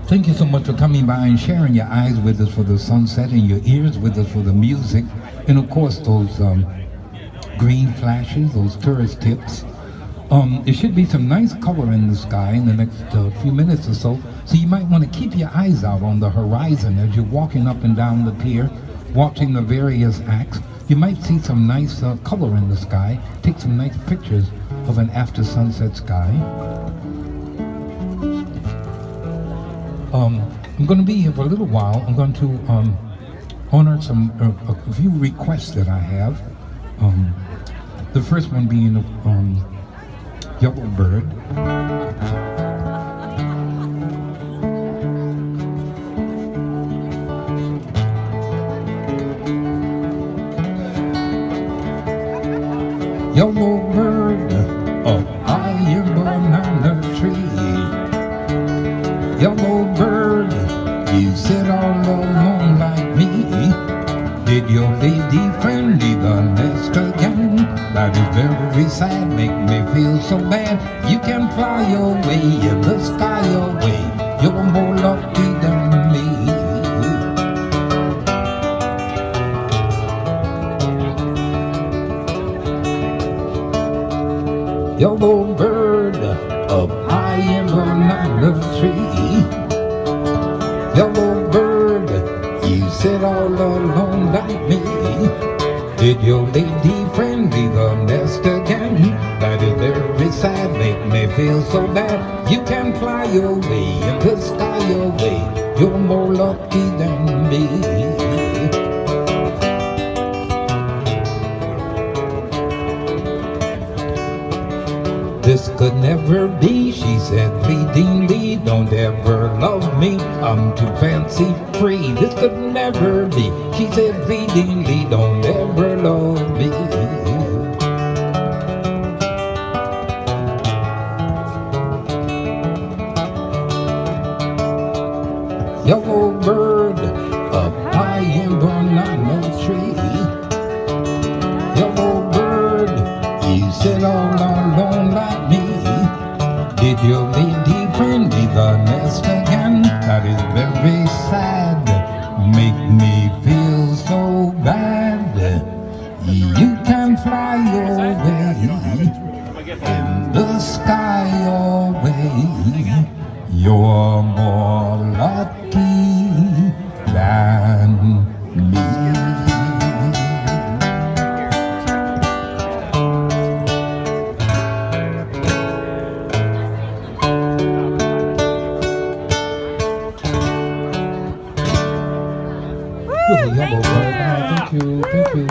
Thank you so much for coming by and sharing your eyes with us for the sunset and your ears with us for the music. And of course, those green flashes, those tourist tips. There should be some nice color in the sky in the next few minutes or so. So you might want to keep your eyes out on the horizon as you're walking up and down the pier, watching the various acts. You might see some nice color in the sky. Take some nice pictures of an after sunset sky. I'm going to be here for a little while. I'm going to honor some a few requests that I have. The first one being Yellow Bird. Yellow bird up high in banana tree. Yellow bird, you sit all alone like me. Did your lady friend leave the nest again? That is very sad, make me feel so bad. You can fly away in the sky away. You're more lucky than me. Yellow bird up high in banana tree. Yellow bird, you sit all alone like me. Did your lady friend leave the nest again? That is very sad, make me feel so bad. You can fly away in the sky away. You're more lucky than me. This could never be, she said pleadingly. Don't ever love me, I'm too fancy free. This could never be, she said pleadingly. Don't ever love me. Yellow bird up high in banana tree. Yellow bird, you sit all alone like me. Did your lady friend leave the nest again? That is very sad, make me feel so bad. You can fly away in the sky away. You're more lucky than me. Yellow bird. Thank you, thank you.